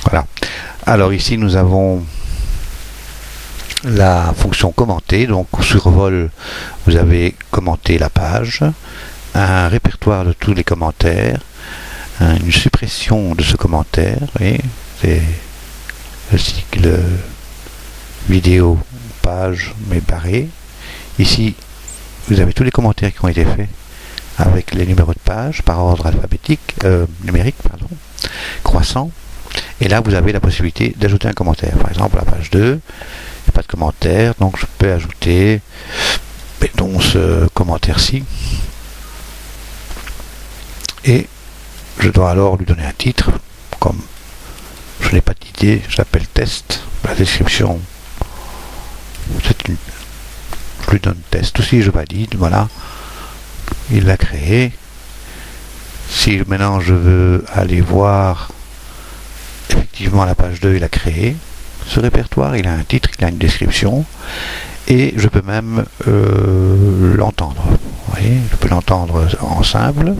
Voilà. Alors ici nous avons la fonction commenter. Donc sur vol, vous avez commenté la page, un répertoire de tous les commentaires, une suppression de ce commentaire, et c'est le cycle vidéo page mais barré. Ici vous avez tous les commentaires qui ont été faits avec les numéros de page par ordre alphabétique, numérique, pardon, croissant. Et là vous avez la possibilité d'ajouter un commentaire. Par exemple, la page 2, il n'y a pas de commentaire, donc je peux ajouter, mettons, ce commentaire-ci. Et je dois alors lui donner un titre, comme je n'ai pas d'idée, je l'appelle test. La description, je lui donne test aussi, je valide, voilà. Il l'a créé. Si maintenant je veux aller voir effectivement la page 2, il a créé ce répertoire, il a un titre, il a une description, et je peux même l'entendre. Vous voyez, je peux l'entendre en simple.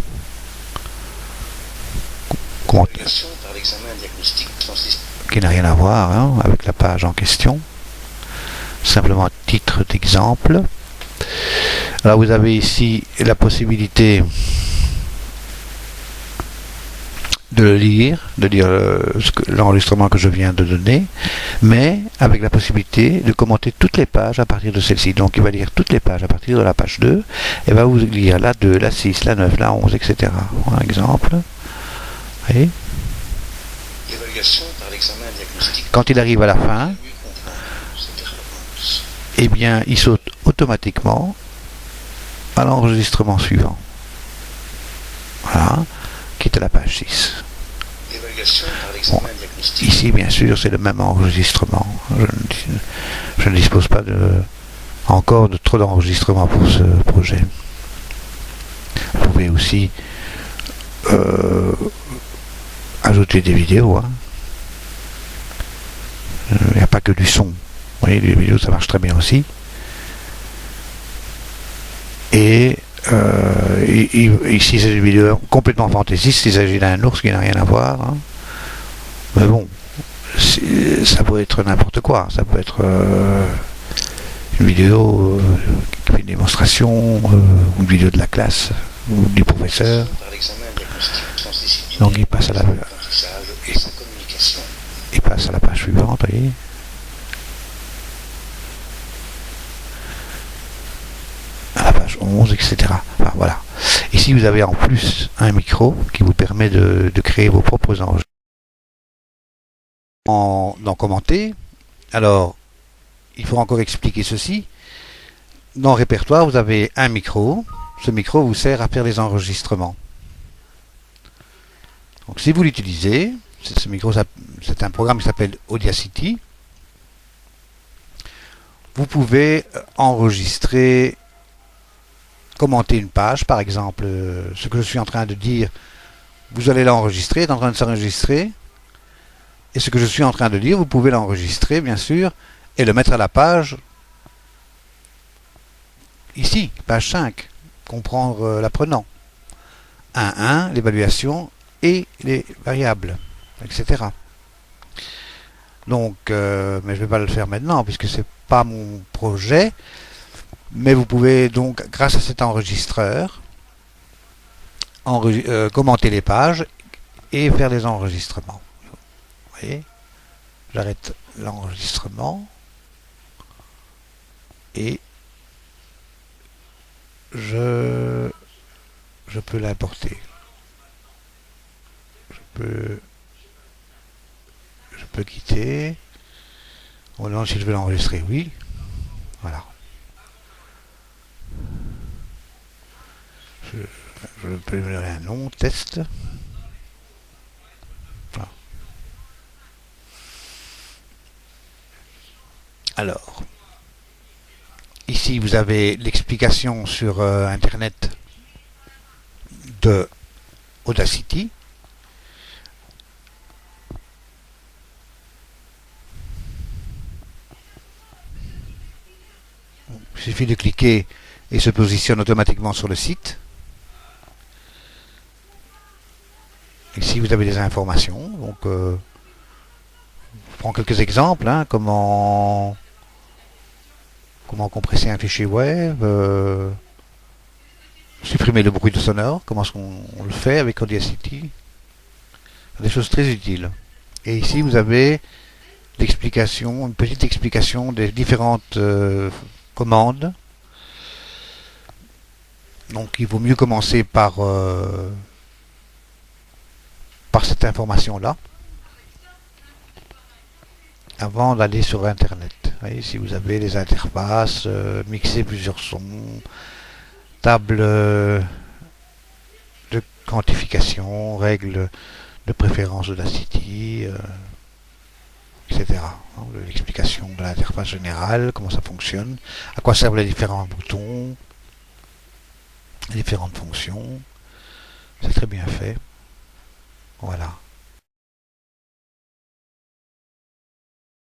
Qui n'a rien à voir, hein, avec la page en question. Simplement titre d'exemple. Alors vous avez ici la possibilité de le lire, de lire l'enregistrement que je viens de donner, mais avec la possibilité de commenter toutes les pages à partir de celle-ci. Donc il va lire toutes les pages à partir de la page 2, et va vous lire la 2, la 6, la 9, la 11, etc. Par exemple. Vous voyez ? Quand il arrive à la fin, eh bien, il saute automatiquement à l'enregistrement suivant. Voilà, qui est à la page 6. Bon, ici, bien sûr, c'est le même enregistrement. Je ne dispose pas encore de trop d'enregistrements pour ce projet. Vous pouvez aussi ajouter des vidéos. Hein. Il n'y a pas que du son. Vous voyez, les vidéos, ça marche très bien aussi. Et ici, c'est une vidéo complètement fantaisiste. Il s'agit d'un ours qui n'a rien à voir. Hein. Mais bon, ça peut être n'importe quoi. Ça peut être une vidéo qui fait une démonstration, ou une vidéo de la classe, ou du professeur. Donc il passe à la page suivante, vous voyez. À la page 11, etc. Enfin, voilà. Ici, vous avez en plus un micro qui vous permet de créer vos propres enregistrements. D'en commenter. Alors, il faut encore expliquer ceci. Dans le répertoire, vous avez un micro. Ce micro vous sert à faire des enregistrements. Donc, si vous l'utilisez, ce micro, c'est un programme qui s'appelle Audacity. Vous pouvez enregistrer, commenter une page, par exemple, ce que je suis en train de dire, vous allez l'enregistrer, est en train de s'enregistrer, et ce que je suis en train de dire, vous pouvez l'enregistrer, bien sûr, et le mettre à la page, ici, page 5, comprendre l'apprenant. 1.1, l'évaluation et les variables, etc. Donc, mais je ne vais pas le faire maintenant, puisque c'est pas mon projet. Mais vous pouvez donc, grâce à cet enregistreur, commenter les pages et faire des enregistrements. Vous voyez, j'arrête l'enregistrement et je peux l'importer. Je peux quitter. On demande si je veux l'enregistrer, oui. Voilà. Je peux lui donner un nom, test. Voilà. Alors, ici vous avez l'explication sur Internet de Audacity. Il suffit de cliquer et se positionne automatiquement sur le site. Ici vous avez des informations, donc Je prends quelques exemples, hein, comment compresser un fichier web, supprimer le bruit sonore, comment est-ce qu'on le fait avec Audacity. Des choses très utiles. Et ici, vous avez l'explication, une petite explication des différentes commandes. Donc, il vaut mieux commencer par cette information-là avant d'aller sur Internet. Vous voyez, si vous avez les interfaces, mixer plusieurs sons, table de quantification, règles de préférence d'Audacity, etc. L'explication de l'interface générale, comment ça fonctionne, à quoi servent les différents boutons, les différentes fonctions. C'est très bien fait. Voilà.